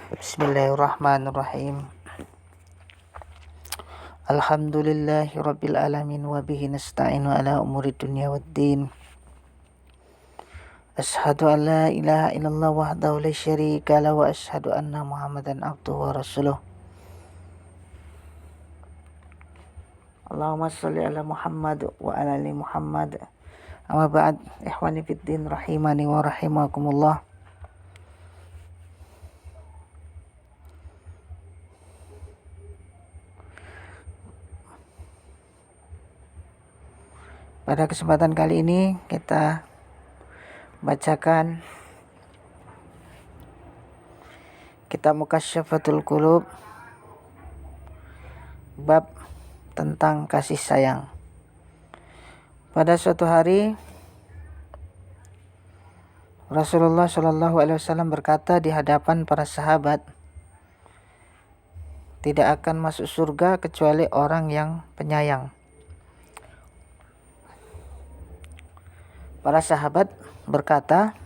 Bismillahirrahmanirrahim. Alhamdulillahirabbil alamin wa bihi nasta'inu ala umuri dunya waddin. Asyhadu an la ilaha illallah wahdahu la syarika lahu wa asyhadu anna Muhammadan abduhu wa rasuluh. Allahumma shalli ala Muhammad wa ala ali Muhammad. Amma ba'd, ikhwani fid din rahimani wa rahimakumullah. Pada kesempatan kali ini kita bacakan kitab Mukasyyafatul Qulub, bab tentang kasih sayang. Pada suatu hari Rasulullah SAW berkata di hadapan para sahabat, tidak akan masuk surga kecuali orang yang penyayang. Para sahabat berkata,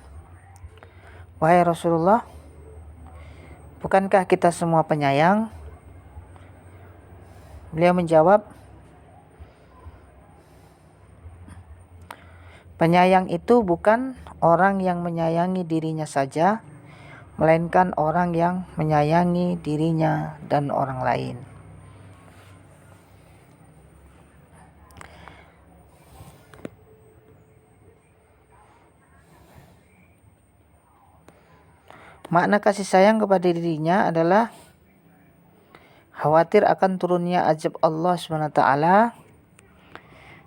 wahai Rasulullah, bukankah kita semua penyayang? Beliau menjawab, penyayang itu bukan orang yang menyayangi dirinya saja, melainkan orang yang menyayangi dirinya dan orang lain. Makna kasih sayang kepada dirinya adalah khawatir akan turunnya azab Allah SWT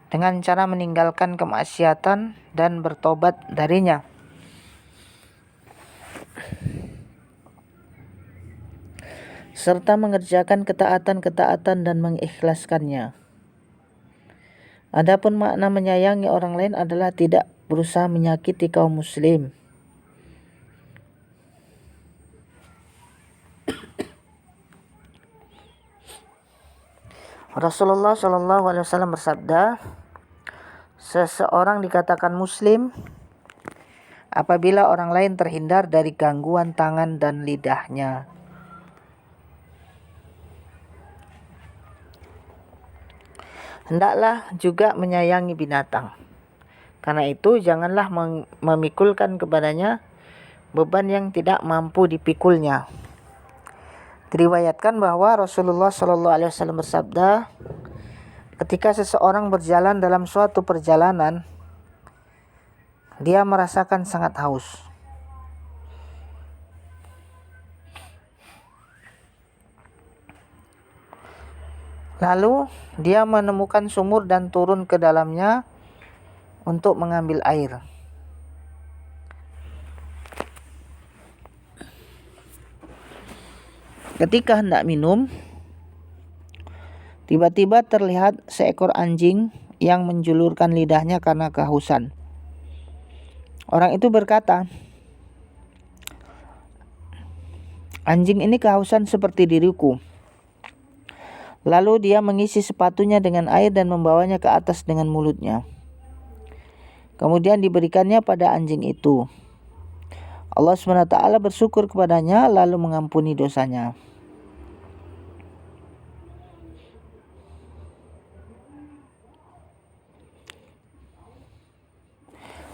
dengan cara meninggalkan kemaksiatan dan bertobat darinya. Serta mengerjakan ketaatan-ketaatan dan mengikhlaskannya. Adapun makna menyayangi orang lain adalah tidak berusaha menyakiti kaum muslim. Rasulullah SAW bersabda, seseorang dikatakan muslim apabila orang lain terhindar dari gangguan tangan dan lidahnya. Hendaklah juga menyayangi binatang. Karena itu janganlah memikulkan kepadanya beban yang tidak mampu dipikulnya. Diriwayatkan bahwa Rasulullah SAW bersabda, ketika seseorang berjalan dalam suatu perjalanan, dia merasakan sangat haus. Lalu dia menemukan sumur dan turun ke dalamnya untuk mengambil air. Ketika hendak minum, tiba-tiba terlihat seekor anjing yang menjulurkan lidahnya karena kehausan. Orang itu berkata, anjing ini kehausan seperti diriku. Lalu dia mengisi sepatunya dengan air dan membawanya ke atas dengan mulutnya. Kemudian diberikannya pada anjing itu. Allah SWT bersyukur kepadanya lalu mengampuni dosanya.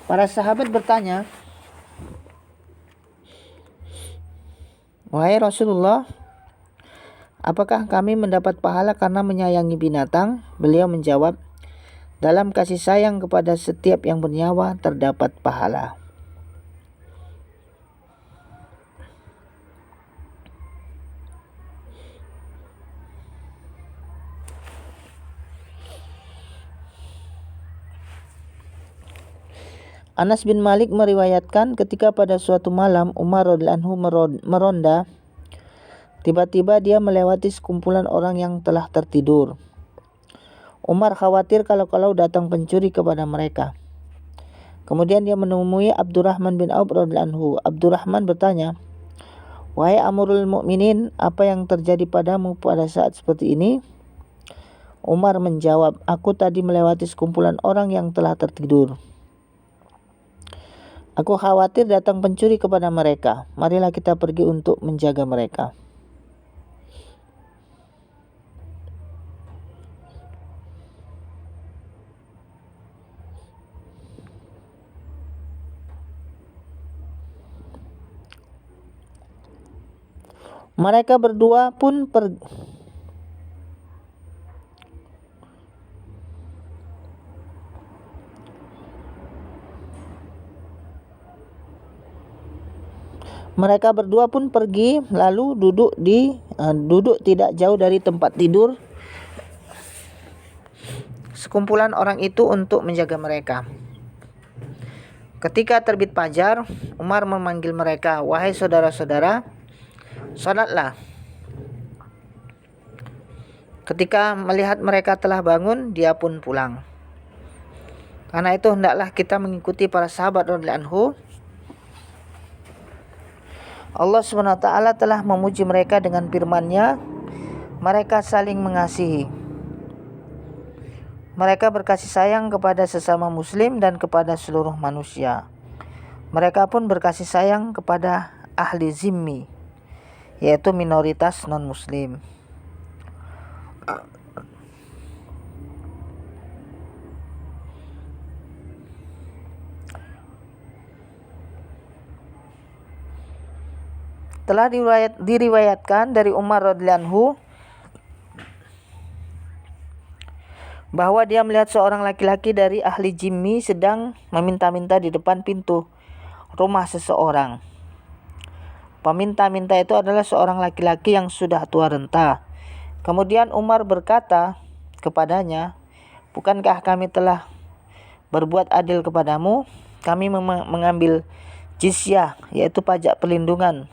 Para sahabat bertanya, wahai Rasulullah, apakah kami mendapat pahala karena menyayangi binatang? Beliau menjawab, dalam kasih sayang kepada setiap yang bernyawa terdapat pahala. Anas bin Malik meriwayatkan ketika pada suatu malam Umar radhiyallahu anhu meronda, tiba-tiba dia melewati sekumpulan orang yang telah tertidur. Umar khawatir kalau datang pencuri kepada mereka. Kemudian dia menemui Abdurrahman bin Auf radhiyallahu anhu. Abdurrahman bertanya, wahai Amirul Mukminin, apa yang terjadi padamu pada saat seperti ini? Umar menjawab, aku tadi melewati sekumpulan orang yang telah tertidur. Aku khawatir datang pencuri kepada mereka. Marilah kita pergi untuk menjaga mereka. Mereka berdua pun pergi lalu duduk tidak jauh dari tempat tidur sekumpulan orang itu untuk menjaga mereka. Ketika terbit fajar, Umar memanggil mereka, "Wahai saudara-saudara, salatlah." Ketika melihat mereka telah bangun, dia pun pulang. Karena itu hendaklah kita mengikuti para sahabat radhiyallahu anhu. Allah SWT telah memuji mereka dengan firman-Nya, mereka saling mengasihi. Mereka berkasih sayang kepada sesama muslim dan kepada seluruh manusia. Mereka pun berkasih sayang kepada ahli zimmi, yaitu minoritas non-muslim. Telah diriwayatkan dari Umar radhiyallahu anhu bahwa dia melihat seorang laki-laki dari ahli zimmi sedang meminta-minta di depan pintu rumah seseorang. Peminta-minta itu adalah seorang laki-laki yang sudah tua renta. Kemudian Umar berkata kepadanya, "Bukankah kami telah berbuat adil kepadamu? Kami mengambil jizyah, yaitu pajak perlindungan,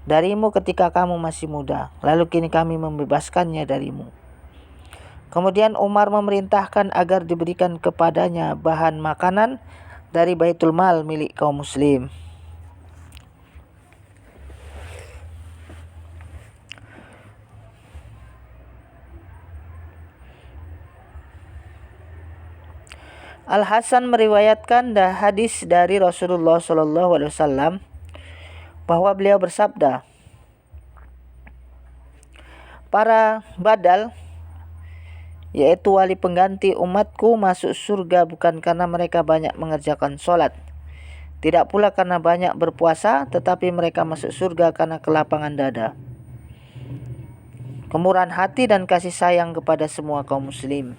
darimu ketika kamu masih muda. Lalu kini kami membebaskannya darimu." Kemudian Umar memerintahkan agar diberikan kepadanya bahan makanan dari Baitul Mal milik kaum muslim. Al-Hasan meriwayatkan hadis dari Rasulullah SAW bahwa beliau bersabda, "Para badal, yaitu wali pengganti umatku, masuk surga bukan karena mereka banyak mengerjakan sholat, tidak pula karena banyak berpuasa, tetapi mereka masuk surga karena kelapangan dada, kemurahan hati dan kasih sayang kepada semua kaum muslim."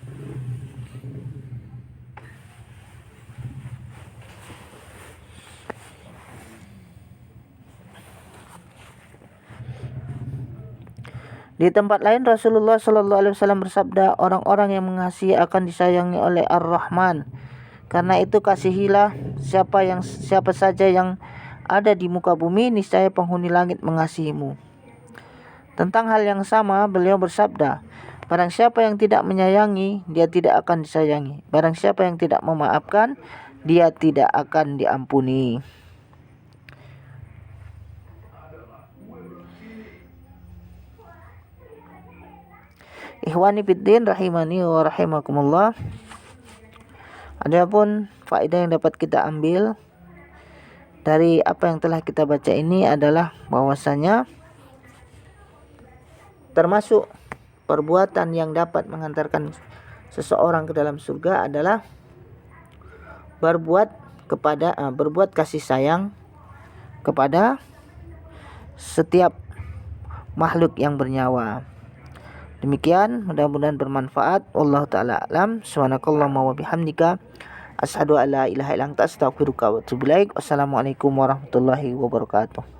Di tempat lain Rasulullah SAW bersabda, "Orang-orang yang mengasihi akan disayangi oleh Ar-Rahman. Karena itu kasihilah siapa saja yang ada di muka bumi, niscaya penghuni langit mengasihimu." Tentang hal yang sama beliau bersabda, "Barang siapa yang tidak menyayangi, dia tidak akan disayangi. Barang siapa yang tidak memaafkan, dia tidak akan diampuni." Ikhwani fiddin rahimani wa rahimakumullah. Adapun faedah yang dapat kita ambil dari apa yang telah kita baca ini adalah bahwasanya termasuk perbuatan yang dapat mengantarkan seseorang ke dalam surga adalah berbuat kasih sayang kepada setiap makhluk yang bernyawa. Demikian, mudah-mudahan bermanfaat. Wallahu taala alam. Subhanakallahumma wa bihamdika asyhadu an la ilaha illa anta astaghfiruka wa atubu ilaik. Wassalamualaikum warahmatullahi wabarakatuh.